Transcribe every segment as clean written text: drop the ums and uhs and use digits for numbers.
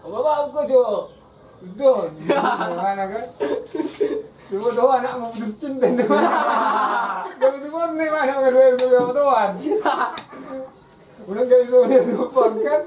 Bapak aku jo. Itu mana kan? Dua tuan anak mau bercinta nih. Tapi itu pun nih mana kedua tuan. Udah jadi lupa kan?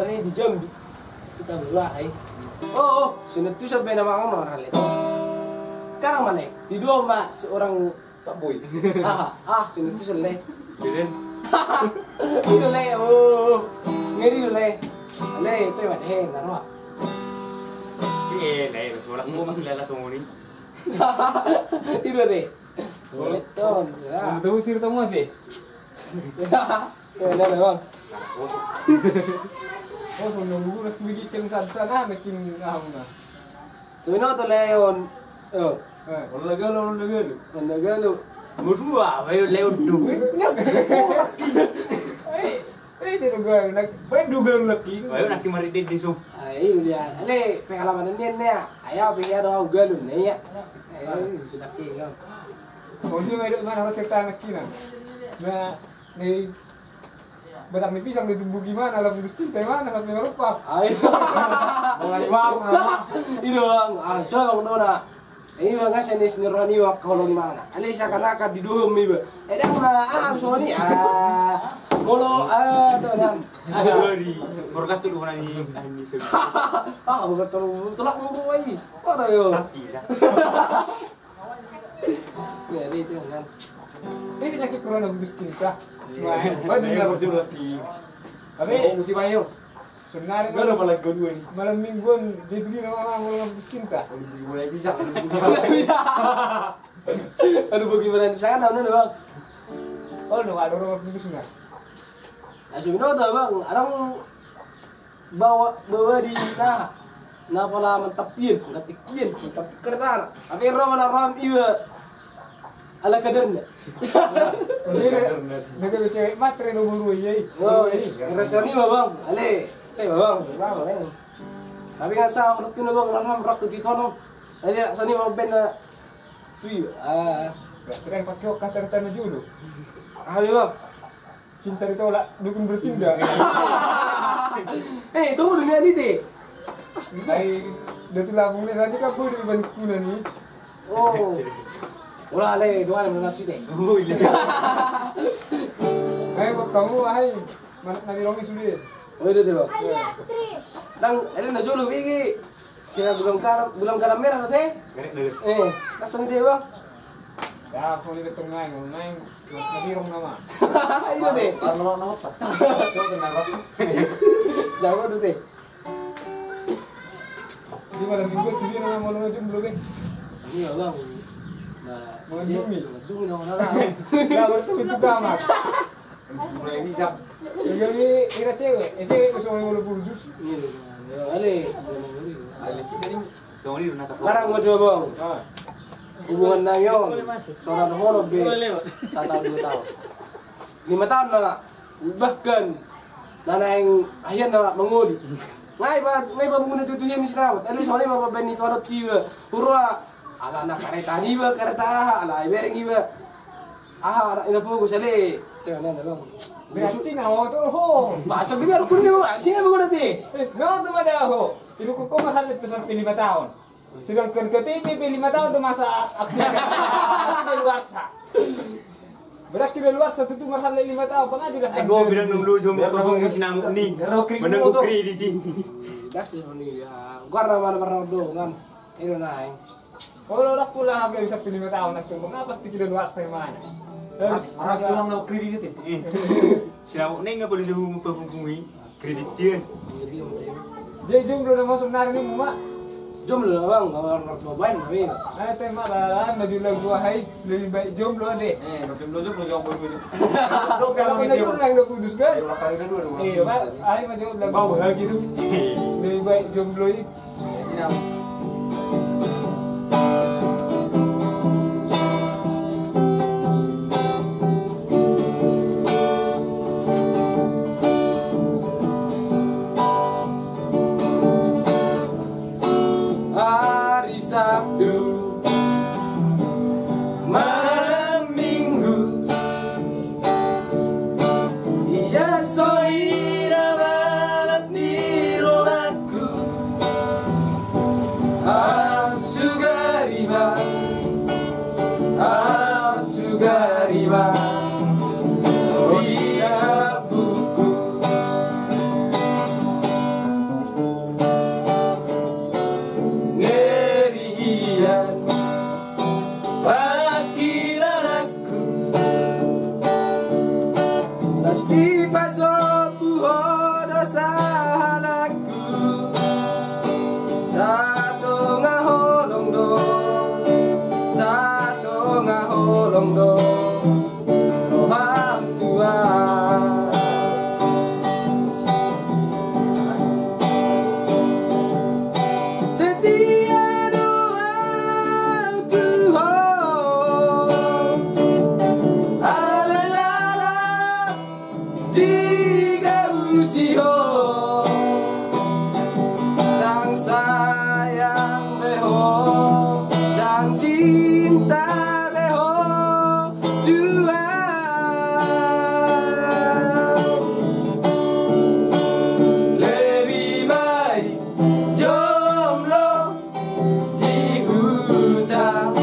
Di Jambi kita berlari. Oh, sini tuh sampai nama orang itu. Sekarang mana? Di dua mak seorang Tak boy. Sini tuh selesai. Beden. Ini le, ngeri le. Le, itu yang ada hen, taruh. Le, soalnya aku masih lelah semua ini. Itu deh. Beton. Kamu tahu cerita mu sih? Ya, ada bang. Oh, nunggu nak bikin sana bikin kamu na. Sebenarnya tuh Leon. Oleh Berdua, bayu Leon dulu. Sino gue nak dugang lagi. Bayu nak timari di so. Ayo lihat, ale pengalaman ini nih. Ayo pengen ada galon nih ya. Ayo sudah kilang. Oh, dia medok mana harus cerita nak kina. Nah, nih batang pisang ditumbuh gimana? Alam cinta mana? Sampai merupak. Ayo. Mulai bang. Ini bang, so bang Dona. Ini bang seni rohani wak kalau gimana? Ali seakan-akan di duhum ibu. Dah mana? So ni Molo Donan. Sorry. Berkat tu mana ni? Bukan tolak mulu lagi. Ada yo. Tidak. Ya itu kan. Ini sih lagi corona putus cinta. Wah, dia berjuang lagi. Tapi Musim ayo. sebenarnya Gak ada malam kedua nih. malam mingguan dia tuh nama orang putus cinta. Mulai bisa. Aduh bagaimana saya kan bang. Oh, no, ada orang putus nggak? Sebenarnya tuh bang, orang bawa di pola mentapin, ngetikin, mentap kereta. Tapi ram iba ala kaden. Jadi negara cewek matre nomor 2 ya. Oh, resoni bang, ale, bang. Tapi kan sa ulit ko na bang ram rak dito no. Ale, sani bang ben na tuyo. Tren pakai kata tanah dulu. Ayo bang. Cinta ditolak, dukun bertindak. Itu dunia ini deh. Ay, datu labung ni saja kan boleh di kuna ni. Oh. Wala ale, dua na nasi deh. Oh, iya. Ay, kamu ay, nari longi sulit. Oh, itu deh bang. Ayah, Tris. Nang, ada na jolo bigi. Kira belum karam merah teh. Langsung deh bang. Ya, phone ni tengah ni, main nabirong nama. Itu deh. Kalau nama apa? So kenapa? Jangan dulu deh. Di malam minggu tu dia nama malu macam belum kan? Iya bang. Nah, Mendungi. mendungi nama orang. Ya, betul itu kamar. Mulai bisa. Jadi ira cewek, cewek tu semua malu burjus. Iya, ale. Ada cik tadi. Semua ni nak Barang mau coba bang. hubungan na yun. So nahulog be 1 tahun 2 tahun. 5 tahun na nga. Bahkan nanaing ayan na manguli. Ngay ba muna tutuyan ni sinawat. Alis mo ni mababen nito ano tiwa. Pura ala na kareta ni ba kareta ala ibering iba. Ana ina po ko sali. Teka na lang. Berarti na motor ho. Basta gawin ko niyo. Sino mo na ti? No, tumadaho. Ibu ko masalit to sampai 5 tahun. Sedangkan ke TPP 5 tahun itu masa aktivitas luar sa. Berarti di luar sa itu masalah 5 tahun. Pengajuan Ego bilang nunggu semua babong sinamuk ni. Menunggu kredit ini. Kasi ni gua mana do kan. Ino na. Kalau udah pulang agak bisa 5 tahun nak tunggu. Ngapa pasti di luar sa mana? Harus pulang no kredit itu. Sinamuk ni nggak boleh semua babong kredit dia. Jadi jomblo na masuk nari ni mama. Jomblo na bang, orang babain kami. Ay, tayo malalaan, najulang buhay. Lebih baik jomblo ade. Jomblo juga jomblo ini. Kalau kita jomblo yang udah putus kan? Ulang kali kedua dong. Iya, Pak. Ay, majulang buhay gitu. Lebih baik jomblo ini. Ini Hari Sabtu malam Minggu ia soira balas di rumahku Sugariba dia buku ngerian pakilan aku las pipas buho dosa halaku satu ngaholong do Tuhan tua setia doa Tuhan ala diga usiho dan sayang beho dan cinta lebih baik jomblo di hutan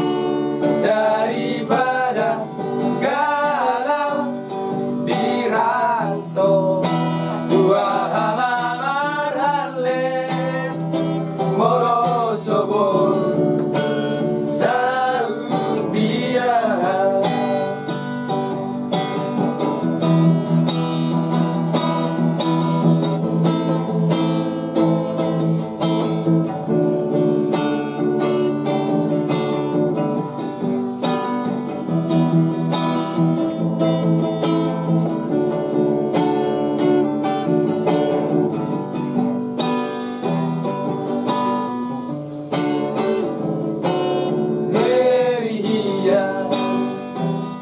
daripada galau di rantau dua hamarale morosobon setia doa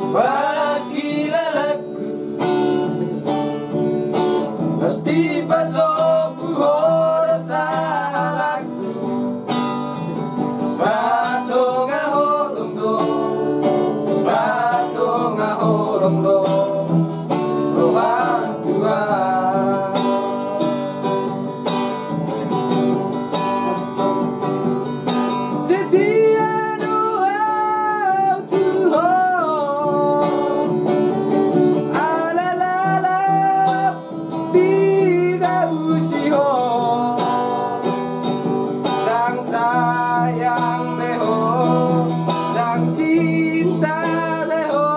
Tuhan ala tiga usiho dan sayang beho dan cinta beho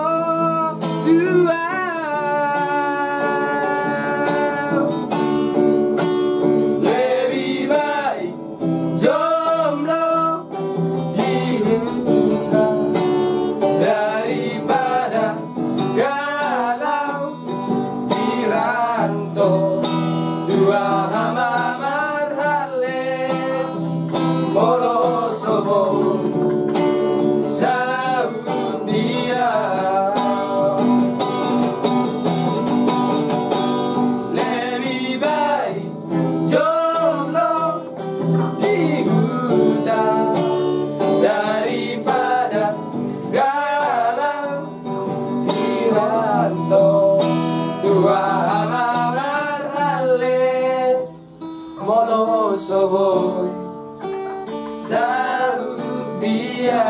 boy, salut dia.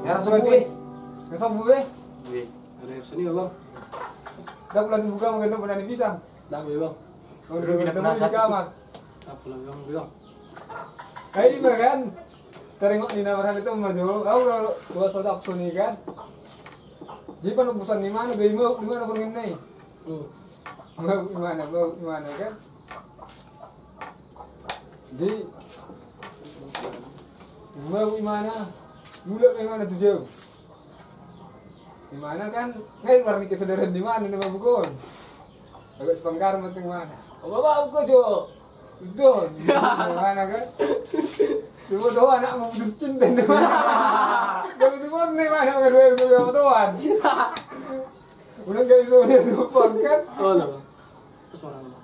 Ya sudah be. Ngesam be. Ada sini ya bang? Dah pulang dibuka menggendong penani pisang. Dah bang. Udah kita di kamar. Dah pulang bang. Kayak ini kan. Terengok di nama itu maju. Kau kalau dua sodak suni kan. Jadi kan urusan di mana? Di mana pun ini. Mau gimana kan? Jadi mau gimana? Mulai gimana tuh jauh? Gimana kan? Nggak luar nikah saudara di mana nama bukon? Agak sepangkar macam mana? Oh bapak aku jo, itu gimana kan? Dua tuh anak mau cinta di mana? Tapi itu pun nih mana mengenai dua tuan? Udah jadi dua lupa kan? Oh, lah. Terus mana?